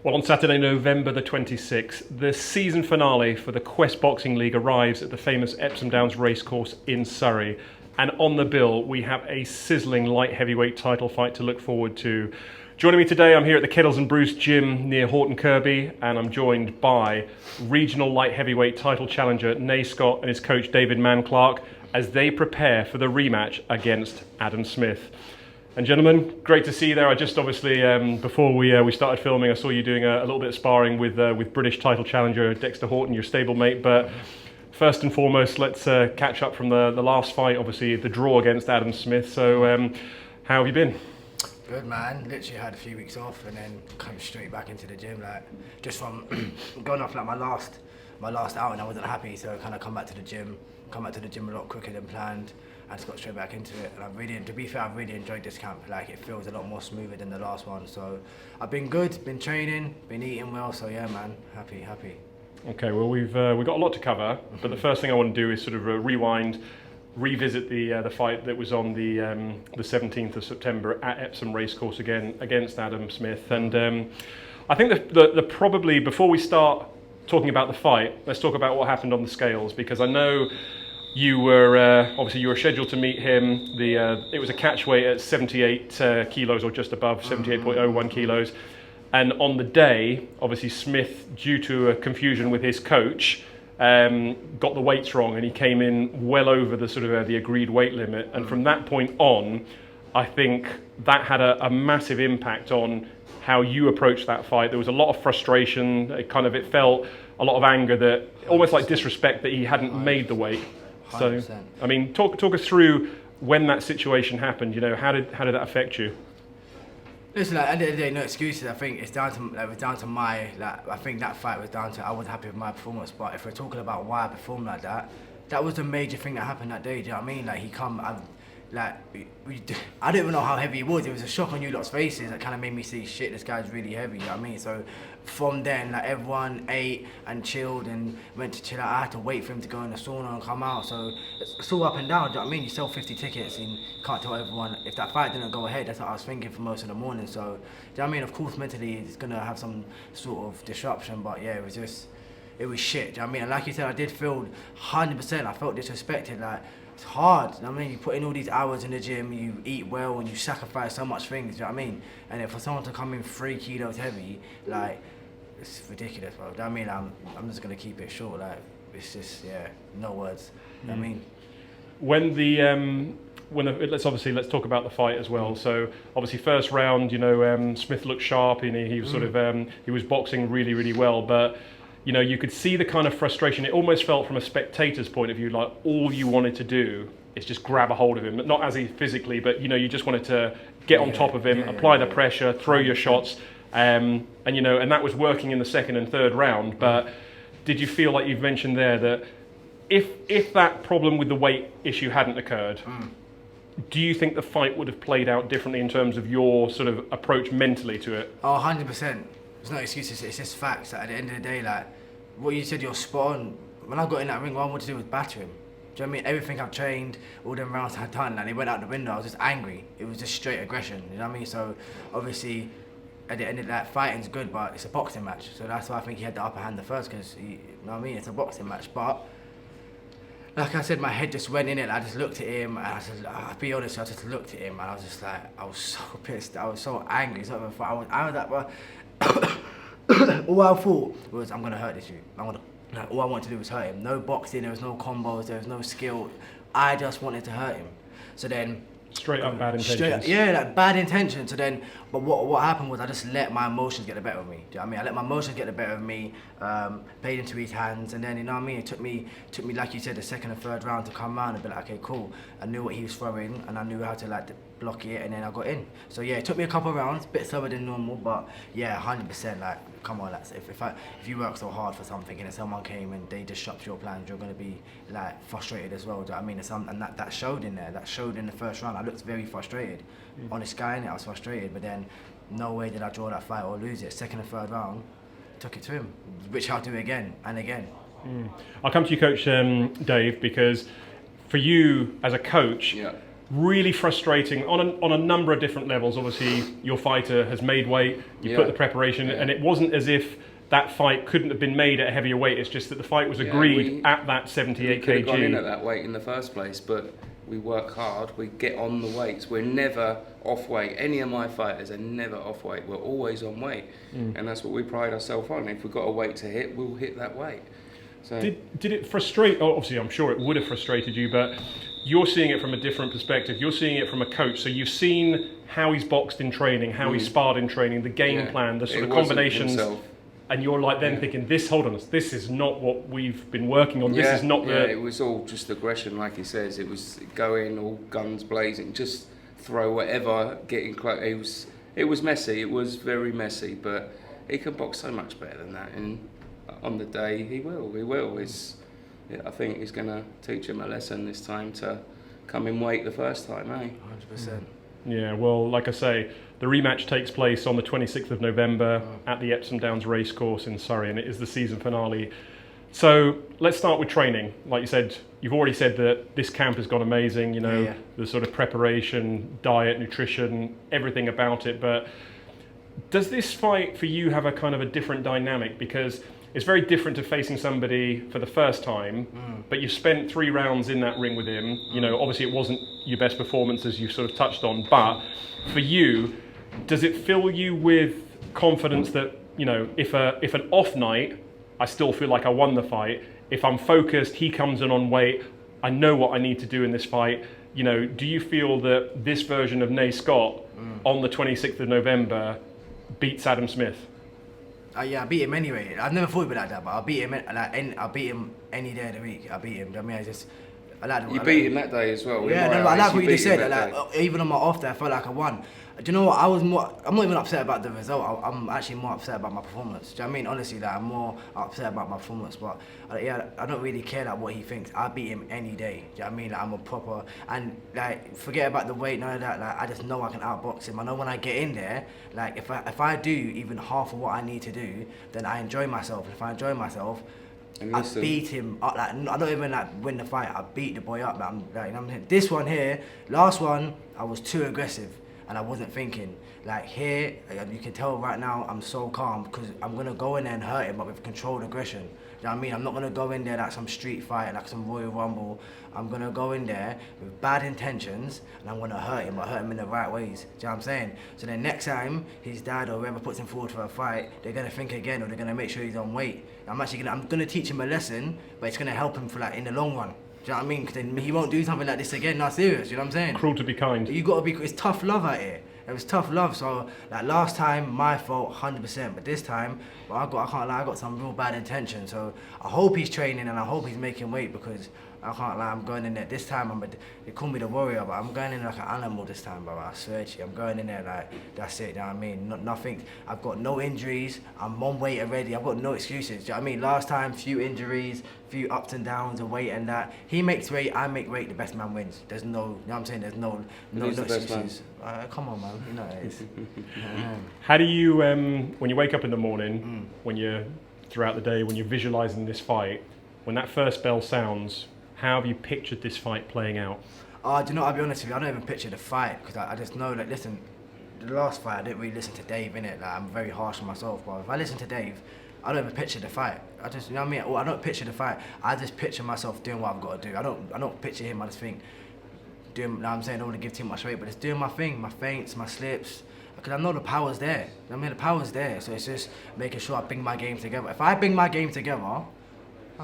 Well, on Saturday, November the 26th, the season finale for the Quest Boxing League arrives at the famous Epsom Downs racecourse in Surrey. And on the bill, we have a sizzling light heavyweight title fight to look forward to. Joining me today, I'm here at the Kettles and Bruce gym near Horton Kirby, and I'm joined by regional light heavyweight title challenger Nay Scott and his coach David Mann-Clark as they prepare for the rematch against Adam Smith. And gentlemen, great to see you there. I just obviously, before we started filming, I saw you doing a little bit of sparring with British title challenger Dexter Horton, your stablemate. But first and foremost, let's catch up from the last fight, obviously the draw against Adam Smith. So how have you been? Good, man. Literally had a few weeks off and then come straight back into the gym. Like just from going off like my last outing, I wasn't happy, so I kind of come back to the gym a lot quicker than planned. I just got straight back into it, and to be fair, I've really enjoyed this camp. Like it feels a lot more smoother than the last one. So I've been good, been training, been eating well. So yeah, man, happy. Okay, well we've got a lot to cover, but the first thing I want to do is sort of revisit the fight that was on the 17th of September at Epsom Racecourse again against Adam Smith. And I think the probably before we start talking about the fight, let's talk about what happened on the scales, because I know you were obviously you were scheduled to meet him. It was a catch weight at 78 kilos or just above 78.01 kilos. And on the day, obviously Smith, due to a confusion with his coach, got the weights wrong, and he came in well over the sort of the agreed weight limit. And from that point on, I think that had a massive impact on how you approached that fight. There was a lot of frustration. It felt a lot of anger, that almost like disrespect that he hadn't made the weight. 100%. So, I mean, talk us through when that situation happened. You know, how did that affect you? Listen, like, at the end of the day, no excuses. I think it's down to my, I think that fight was down to, I wasn't happy with my performance. But if we're talking about why I performed like that, that was the major thing that happened that day. Do you know what I mean? Like I don't even know how heavy he was. It was a shock on you lot's faces that kind of made me see, shit, this guy's really heavy. You know what I mean? So from then, like, everyone ate and chilled and went to chill out. I had to wait for him to go in the sauna and come out. So it's all up and down. Do you know what I mean? You sell 50 tickets and you can't tell everyone. If that fight didn't go ahead, that's what I was thinking for most of the morning. So, do you know what I mean? Of course, mentally, it's going to have some sort of disruption. But yeah, it was shit. Do you know what I mean? And like you said, I did feel 100%. I felt disrespected. Like, it's hard. I mean, you put in all these hours in the gym, you eat well, and you sacrifice so much things. Do you know what I mean? And then for someone to come in 3 kilos heavy, like, it's ridiculous, bro. Do you know what I mean? I'm just gonna keep it short. Like, it's just, yeah, no words. You know what I mean? Let's talk about the fight as well. So obviously first round, you know, Smith looked sharp, and he was he was boxing really, really well, but you know, you could see the kind of frustration. It almost felt from a spectator's point of view like all you wanted to do is just grab a hold of him, not as he physically, but you know, you just wanted to get on top of him, apply the pressure, throw your shots, and you know, and that was working in the second and third round. But did you feel, like you've mentioned there, that if that problem with the weight issue hadn't occurred, do you think the fight would have played out differently in terms of your sort of approach mentally to it? Oh, 100%. There's no excuses. It's just facts. At the end of the day, like what you said, you're spot on. When I got in that ring, what I wanted to do was batter him. Do you know what I mean? Everything I've trained, all them rounds I've done, like they went out the window. I was just angry. It was just straight aggression. You know what I mean? So obviously, at the end of that, fighting's good, but it's a boxing match. So that's why I think he had the upper hand the first, because you know what I mean? It's a boxing match. But like I said, my head just went in it. I just looked at him, and I'll be honest, I just looked at him, and I was just like, I was so pissed. I was so angry. So I was like, well, all I thought was, I'm gonna hurt this dude. All I wanted to do was hurt him. No boxing, there was no combos, there was no skill. I just wanted to hurt him. So then, straight up bad intentions. Like bad intentions. So then, but what happened was I just let my emotions get the better of me. Do you know what I mean? I let my emotions get the better of me, played into his hands, and then, you know what I mean? It took me, like you said, the second and third round to come around and be like, okay, cool. I knew what he was throwing, and I knew how to like block it, and then I got in. So yeah, it took me a couple of rounds, a bit slower than normal, but yeah, 100%. Like, come on, like, if you work so hard for something and if someone came and they disrupt your plans, you're gonna be like frustrated as well. Do you know what I mean? And that showed in there. That showed in the first round. I looked very frustrated. Honest guy, I was frustrated, but then no way did I draw that fight or lose it. Second and third round, took it to him, which I'll do again and again. I'll come to you, Coach Dave, because for you as a coach, really frustrating on a number of different levels. Obviously, your fighter has made weight, you put the preparation, and it wasn't as if that fight couldn't have been made at a heavier weight. It's just that the fight was agreed at that 78 we could have gone in kg. at that weight in the first place, but we work hard, we get on the weights. We're never off weight. Any of my fighters are never off weight. We're always on weight. And that's what we pride ourselves on. If we've got a weight to hit, we'll hit that weight. So Did it frustrate, obviously I'm sure it would have frustrated you, but you're seeing it from a different perspective. You're seeing it from a coach. So you've seen how he's boxed in training, how he's sparred in training, the game plan, the sort of combinations. Himself. And you're like then thinking, hold on, this is not what we've been working on. This is not the... it was all just aggression, like he says. It was go in, all guns blazing, just throw whatever, getting close. It was messy. It was very messy, but he can box so much better than that. And on the day, he will. I think he's going to teach him a lesson this time to come in weight the first time, 100%. Yeah, well, like I say, the rematch takes place on the 26th of November at the Epsom Downs Racecourse in Surrey, and it is the season finale. So let's start with training. Like you said, you've already said that this camp has gone amazing, the sort of preparation, diet, nutrition, everything about it. But does this fight for you have a kind of a different dynamic? Because it's very different to facing somebody for the first time, but you've spent 3 rounds in that ring with him. Obviously it wasn't your best performance, as you sort of touched on, but for you, does it fill you with confidence that, if an off night, I still feel like I won the fight. If I'm focused, he comes in on weight, I know what I need to do in this fight. Do you feel that this version of Nay Scott on the 26th of November beats Adam Smith? Yeah, I beat him anyway. I've never thought about that, but I beat him. I beat him any day of the week. I beat him. I mean, I like. You beat him that day as well. Yeah, I like what you just said. Even on my off day, I felt like I won. Do you know what? I'm not even upset about the result. I'm actually more upset about my performance. Do you know what I mean? Honestly, I'm more upset about my performance. But I don't really care what he thinks. I beat him any day. Do you know what I mean? I'm a proper, and forget about the weight, none of that. I just know I can outbox him. I know when I get in there, if I do even half of what I need to do, then I enjoy myself. If I enjoy myself, I beat him up. I don't even win the fight. I beat the boy up. This one here, last one, I was too aggressive. And I wasn't thinking. Here, you can tell right now I'm so calm because I'm going to go in there and hurt him, but with controlled aggression. You know what I mean? I'm not going to go in there like some street fight, like some Royal Rumble. I'm going to go in there with bad intentions and I'm going to hurt him, but hurt him in the right ways. Do you know what I'm saying? So then next time his dad or whoever puts him forward for a fight, they're going to think again or they're going to make sure he's on weight. I'm going to teach him a lesson, but it's going to help him for in the long run. Do you know what I mean? Because then he won't do something like this again. Not serious. You know what I'm saying? Cruel to be kind. You gotta be. It's tough love out here. It was tough love. So last time, my fault, 100%. But this time, I can't lie. I got some real bad intention. So I hope he's training and I hope he's making weight because I can't lie. I'm going in there this time. They call me the warrior, but I'm going in like an animal this time, bro. I swear to you, I'm going in there that's it. You know what I mean? Nothing. I've got no injuries. I'm on weight already. I've got no excuses. Do you know what I mean? Last time, few injuries, few ups and downs of weight and that. He makes weight, I make weight. The best man wins. There's no. You know what I'm saying? There's no excuses. Come on, man. You know it is. How do you, when you wake up in the morning, when you're throughout the day, when you're visualizing this fight, when that first bell sounds, how have you pictured this fight playing out? Do you know, I'll be honest with you, I don't even picture the fight because I just know, listen, the last fight I didn't really listen to Dave, innit? I'm very harsh on myself, but if I listen to Dave, I don't even picture the fight. I just, you know what I mean? I don't picture the fight. I just picture myself doing what I've got to do. I don't picture him. I just think, doing, you know what I'm saying? I don't want to give too much weight, but it's doing my thing, my feints, my slips. Because I know the power's there. You know I mean, the power's there. So it's just making sure I bring my game together. If I bring my game together, I'll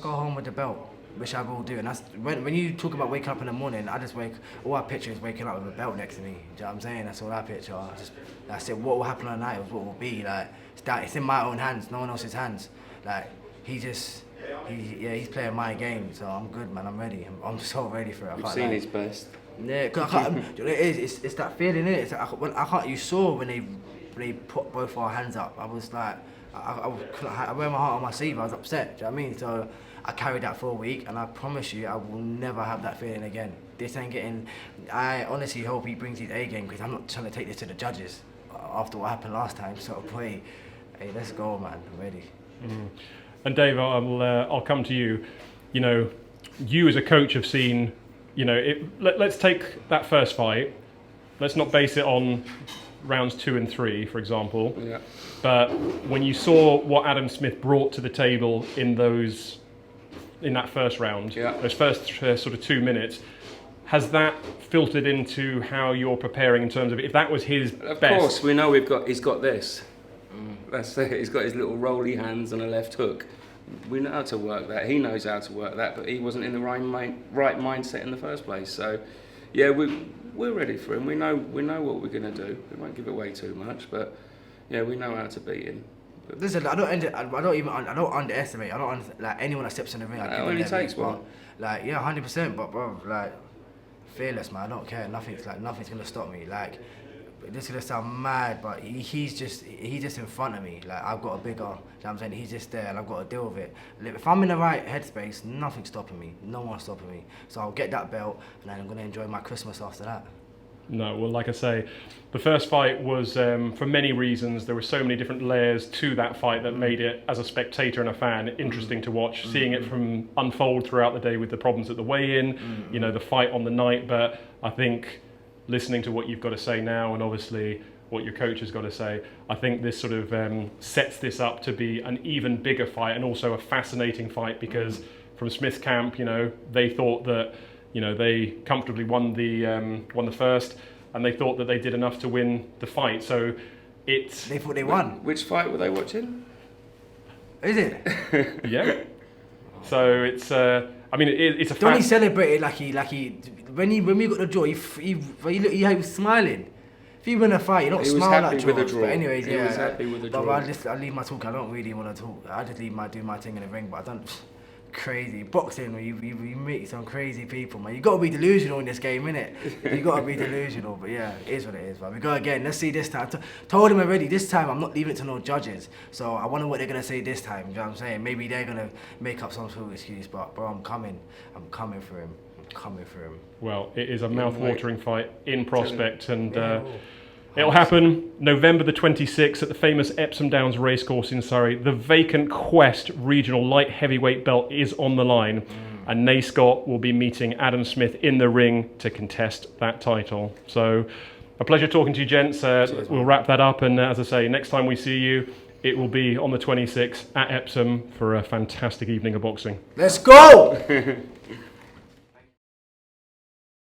go home with the belt, which I will do. And that's when you talk about waking up in the morning, all I picture is waking up with a belt next to me. Do you know what I'm saying? That's all I picture. That's it. What will happen on the night is what will be. It's in my own hands, no one else's hands. He's playing my game, so I'm good, man. I'm ready. I'm so ready for it. You've seen his best. Yeah, cause it's that feeling, innit? I can't. You saw when they put both our hands up. I was like, I wear my heart on my sleeve. I was upset. Do you know what I mean? So I carried that for a week, and I promise you, I will never have that feeling again. This ain't getting. I honestly hope he brings his A game because I'm not trying to take this to the judges after what happened last time. So hey, let's go, man. I'm ready. And Dave, I'll come to you. You know, you as a coach have seen you know, let's take that first fight. Let's not base it on rounds 2 and 3, for example. Yeah. But when you saw what Adam Smith brought to the table in that first round, those first sort of 2 minutes, has that filtered into how you're preparing in terms of if that was his Of best? course, we know he's got this. That's it. He's got his little rolly hands and a left hook. We know how to work that. He knows how to work that, but he wasn't in the right mindset in the first place. So, yeah, we're ready for him. We know what we're going to do. We won't give away too much, but yeah, we know how to beat him. But Listen, I don't underestimate. Like anyone that steps in the ring. It only takes one. Like, yeah, 100%. But bro, like, fearless, man. I don't care. Nothing's gonna stop me. Like, this is gonna sound mad, but he's just in front of me. Like, I've got a bigger. You know what I'm saying? He's just there, and I've got to deal with it. If I'm in the right headspace, nothing's stopping me. No one's stopping me. So I'll get that belt, and then I'm gonna enjoy my Christmas after that. No, well, like I say, the first fight was, for many reasons, there were so many different layers to that fight that made it, as a spectator and a fan, interesting to watch. Seeing it from unfold throughout the day with the problems at the weigh-in, you know, the fight on the night. But I think listening to what you've got to say now, and obviously what your coach has got to say, I think this sort of sets this up to be an even bigger fight, and also a fascinating fight, because from Smith's camp, you know, they thought that, you know, they comfortably won the first, and they thought that they did enough to win the fight. So They thought they won. which fight were they watching? Is it? yeah. So it's I mean it's a Don't he fact. celebrated like he when we got the draw? He was smiling. If you win a fight, you don't He was smile happy at with the draws. draw. But anyways, He yeah. was happy with the but draw. I leave my talk. I don't really want to talk. I just do my thing in the ring. But I don't. Crazy boxing, you meet some crazy people, man. You got to be delusional in this game, innit? You got to be delusional. But yeah, it is what it is, man. We go again. Let's see this time. Told him already. This time, I'm not leaving it to no judges. So I wonder what they're gonna say this time. You know what I'm saying? Maybe they're gonna make up some sort of excuse. But bro, I'm coming for him. I'm coming for him. Well, it is a mouth-watering fight in prospect, and Yeah. it'll happen November the 26th at the famous Epsom Downs Racecourse in Surrey. The vacant Quest Regional Light Heavyweight belt is on the line, and Nay Scott will be meeting Adam Smith in the ring to contest that title. So, a pleasure talking to you, gents. We'll wrap that up, and as I say, next time we see you, it will be on the 26th at Epsom for a fantastic evening of boxing. Let's go!